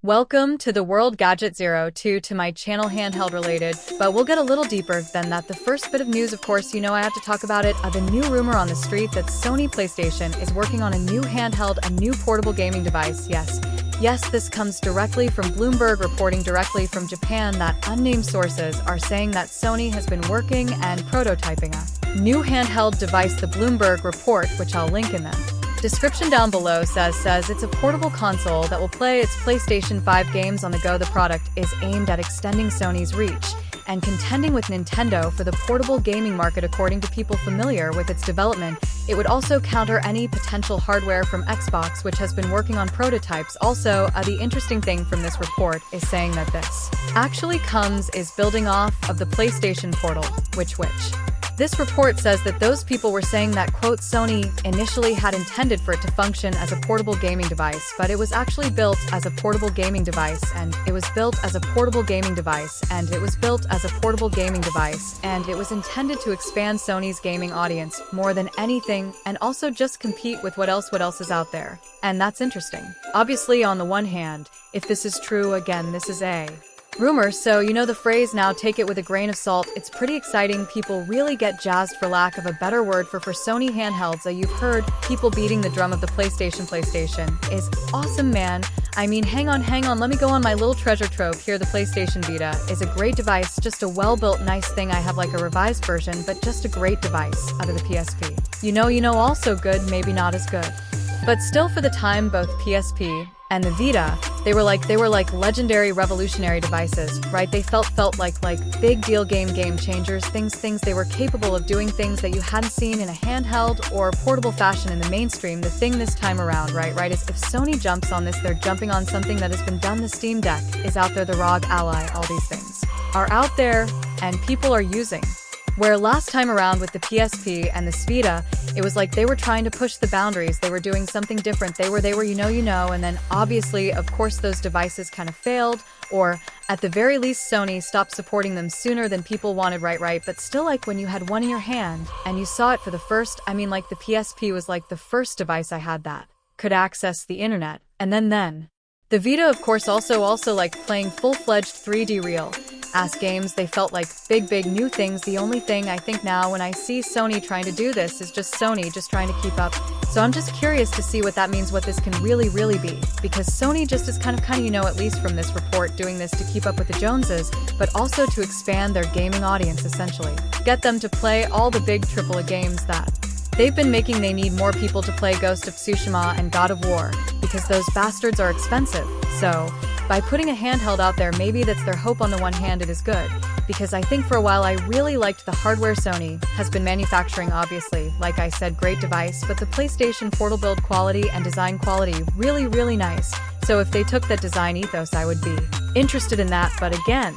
Welcome to the World Gadget 02 to my channel Handheld related, but we'll get a little deeper than that. The first bit of news, of course, you know I have to talk about it, the new rumor on the street that Sony PlayStation is working on a new handheld, a new portable gaming device. Yes, this comes directly from Bloomberg, reporting directly from Japan that unnamed sources are saying that Sony has been working and prototyping a new handheld device. The Bloomberg report, which I'll link in the description down below, says it's a portable console that will play its PlayStation 5 games on the go. The product is aimed at extending Sony's reach and contending with Nintendo for the portable gaming market. According to people familiar with its development, it would also counter any potential hardware from Xbox, which has been working on prototypes. Also, the interesting thing from this report is saying that this actually is building off of the PlayStation Portal, which this report says that those people were saying that, quote, Sony initially had intended for it to function as a portable gaming device, but it was actually built as a portable gaming device, and it was built as a portable gaming device, and it was built as a portable gaming device, and it was intended to expand Sony's gaming audience more than anything, and also just compete with what else is out there. And that's interesting. Obviously, on the one hand, if this is true, again, this is a rumor, so you know the phrase, now take it with a grain of salt. It's pretty exciting. People really get jazzed, for lack of a better word, for Sony handhelds. You've heard people beating the drum of the PlayStation. PlayStation is awesome, man. I mean, hang on, let me go on my little treasure trove here. The PlayStation Vita is a great device, just a well-built, nice thing. I have like a revised version, but just a great device out of the PSP. You know, also good, maybe not as good, but still for the time, both PSP and the Vita, they were like legendary, revolutionary devices, right? They felt like big deal game changers, things they were capable of doing things that you hadn't seen in a handheld or portable fashion in the mainstream. The thing this time around, right, is if Sony jumps on this, they're jumping on something that has been done. The Steam Deck is out there, the ROG Ally, all these things are out there and people are using. Where last time around with the PSP and the Vita, it was like they were trying to push the boundaries. They were doing something different. They were, you know, and then obviously, of course, those devices kind of failed, or at the very least, Sony stopped supporting them sooner than people wanted, right? But still, like when you had one in your hand and you saw it for the first, I mean, like the PSP was like the first device I had that could access the internet. And then the Vita, of course, also like playing full-fledged 3D real games. They felt like big new things. The only thing I think now when I see Sony trying to do this is just Sony just trying to keep up. So I'm just curious to see what that means, what this can really be, because Sony just is kind of, you know, at least from this report, doing this to keep up with the Joneses, but also to expand their gaming audience, essentially. Get them to play all the big AAA games that they've been making. They need more people to play Ghost of Tsushima and God of War, because those bastards are expensive. So by putting a handheld out there, maybe that's their hope. On the one hand, it is good, because I think for a while I really liked the hardware Sony has been manufacturing. Obviously, like I said, great device, but the PlayStation Portal build quality and design quality, really nice. So if they took that design ethos, I would be interested in that. But again,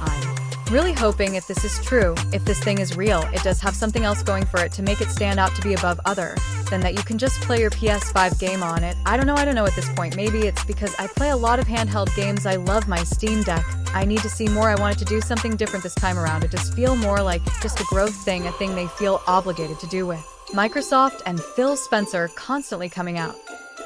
I'm really hoping, if this is true, if this thing is real, it does have something else going for it to make it stand out, to be above other than that you can just play your PS5 game on it. I don't know at this point. Maybe it's because I play a lot of handheld games. I love my Steam Deck. I need to see more. I wanted to do something different this time around. It does feel more like just a growth thing, a thing they feel obligated to do, with Microsoft and Phil Spencer constantly coming out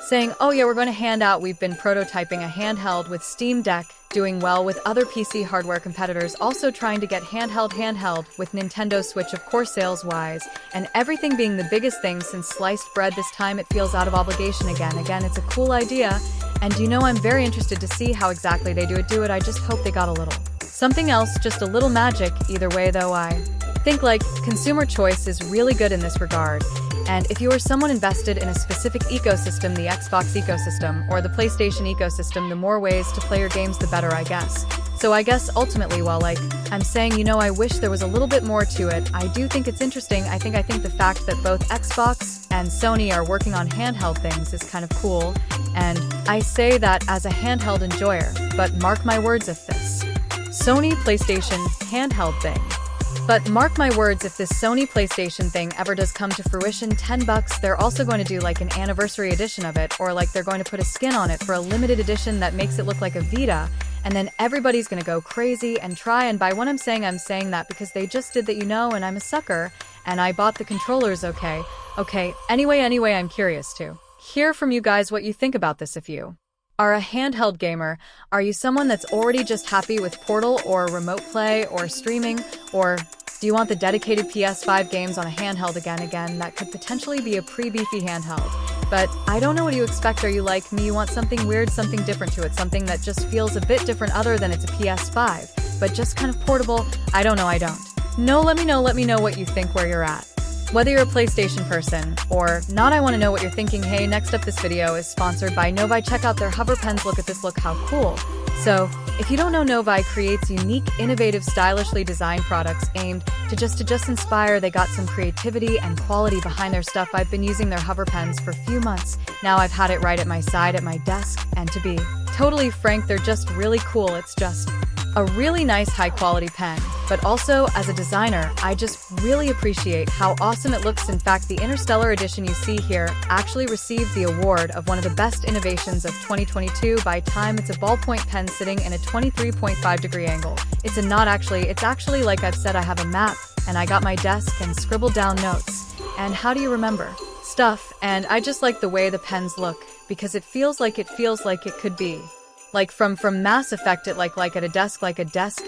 saying, oh yeah, we're going to hand out, we've been prototyping a handheld with Steam Deck doing well, with other PC hardware competitors also trying to get handheld with Nintendo Switch, of course, sales-wise, and everything being the biggest thing since sliced bread. This time it feels out of obligation again. It's a cool idea, and you know I'm very interested to see how exactly they do it. I just hope they got a little something else, just a little magic. Either way, though, I think like consumer choice is really good in this regard. And if you are someone invested in a specific ecosystem, the Xbox ecosystem or the PlayStation ecosystem, the more ways to play your games, the better, I guess. So I guess ultimately, while like I'm saying, you know, I wish there was a little bit more to it, I do think it's interesting. I think the fact that both Xbox and Sony are working on handheld things is kind of cool. And I say that as a handheld enjoyer, but mark my words, if this Sony PlayStation handheld thing, but mark my words, if this Sony PlayStation thing ever does come to fruition, $10, they're also going to do like an anniversary edition of it, or like they're going to put a skin on it for a limited edition that makes it look like a Vita, and then everybody's going to go crazy and try and buy one. I'm saying that because they just did that, you know, and I'm a sucker, and I bought the controllers, okay. Anyway, I'm curious to hear from you guys what you think about this. If you are a handheld gamer? Are you someone that's already just happy with Portal or remote play or streaming? Or do you want the dedicated PS5 games on a handheld again that could potentially be a pre-beefy handheld? But I don't know what you expect. Are you like me? You want something weird, something different to it, something that just feels a bit different other than it's a PS5, but just kind of portable? I don't know, I don't. No, let me know what you think where you're at. Whether you're a PlayStation person or not, I want to know what you're thinking. Hey, next up, this video is sponsored by Novi. Check out their hover pens. Look at this, look how cool. So, if you don't know, Novi creates unique, innovative, stylishly designed products aimed to just inspire. They got some creativity and quality behind their stuff. I've been using their hover pens for a few months. Now I've had it right at my side at my desk, and to be totally frank, they're just really cool. It's just a really nice high-quality pen, but also as a designer, I just really appreciate how awesome it looks. In fact, the Interstellar edition you see here actually received the award of one of the best innovations of 2022 by Time. It's a ballpoint pen sitting in a 23.5-degree angle. It's actually like I've said, I have a map, and I got my desk and scribbled down notes. And how do you remember stuff? And I just like the way the pens look, because it feels like it could be like from Mass Effect, it like at a desk at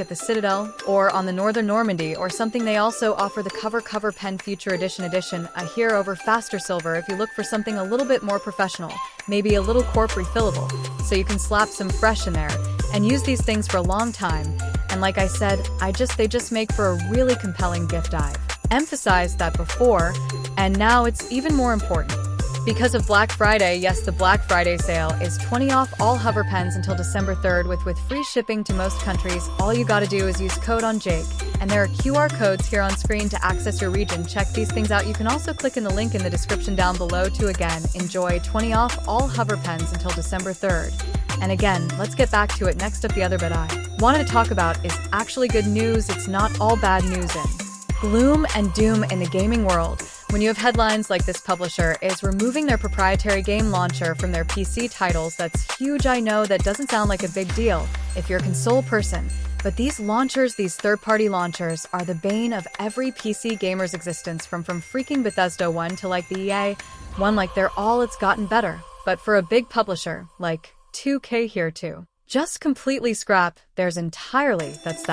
the Citadel, or on the Northern Normandy, or something. They also offer the cover pen Future Edition, a here over faster silver if you look for something a little bit more professional, maybe a little corp refillable, so you can slap some fresh in there and use these things for a long time. And like I said, they just make for a really compelling gift. I've emphasized that before, and now it's even more important. Because of Black Friday, yes, the Black Friday sale is 20% off all hover pens until December 3rd with free shipping to most countries. All you gotta do is use code on Jake, and there are QR codes here on screen to access your region. Check these things out. You can also click in the link in the description down below to again enjoy 20% off all hover pens until December 3rd. And again, let's get back to it. Next up, the other bit I wanted to talk about is actually good news. It's not all bad news in gloom and doom in the gaming world. When you have headlines like this publisher is removing their proprietary game launcher from their PC titles, that's huge. I know that doesn't sound like a big deal if you're a console person, but these launchers, these third-party launchers, are the bane of every PC gamer's existence, from freaking Bethesda one to like the EA one. Like it's gotten better. But for a big publisher like 2K here too, just completely scrap theirs entirely. That's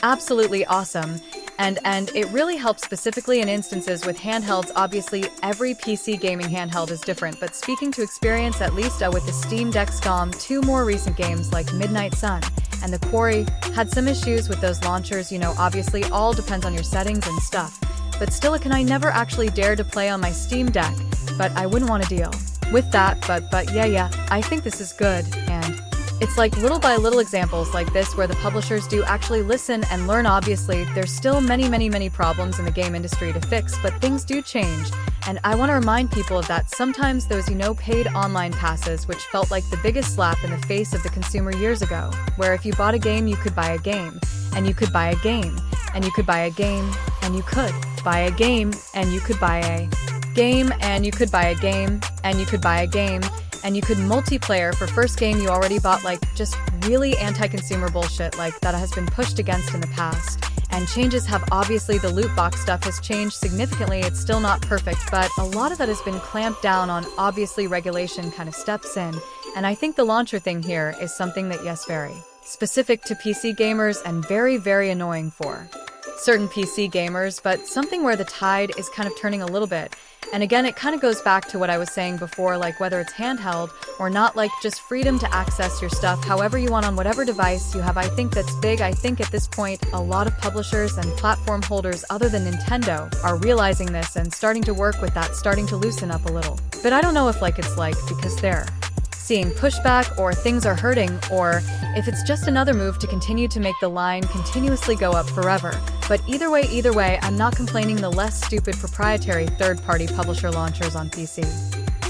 absolutely awesome. And it really helps specifically in instances with handhelds. Obviously, every PC gaming handheld is different, but speaking to experience, at least with the Steam Deck SCOM, two more recent games like Midnight Sun and The Quarry had some issues with those launchers. Obviously all depends on your settings and stuff, but still I never actually dared to play on my Steam Deck, but I wouldn't want to deal with that. But yeah, I think this is good, and it's like little by little examples like this where the publishers do actually listen and learn. Obviously, there's still many problems in the game industry to fix, but things do change. And I want to remind people of that. Sometimes those, paid online passes, which felt like the biggest slap in the face of the consumer years ago, where if you bought a game, you could buy a game, and you could buy a game, and you could buy a game, and you could buy a game, and you could buy a game, and you could buy a game, and you could buy a game, and you could multiplayer for first game you already bought. Like just really anti-consumer bullshit like that has been pushed against in the past. And changes have, obviously the loot box stuff has changed significantly. It's still not perfect, but a lot of that has been clamped down on. Obviously regulation kind of steps in, and I think the launcher thing here is something that, yes, very specific to PC gamers and very annoying for certain PC gamers, but something where the tide is kind of turning a little bit. And again, it kind of goes back to what I was saying before, like whether it's handheld or not, like just freedom to access your stuff however you want on whatever device you have. I think that's big. I think at this point, a lot of publishers and platform holders other than Nintendo are realizing this and starting to work with that, starting to loosen up a little. But I don't know if it's because they're seeing pushback, or things are hurting, or if it's just another move to continue to make the line continuously go up forever. But either way, I'm not complaining. The less stupid proprietary third-party publisher launchers on PC.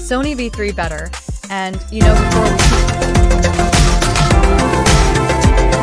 Sony V3 better, and before we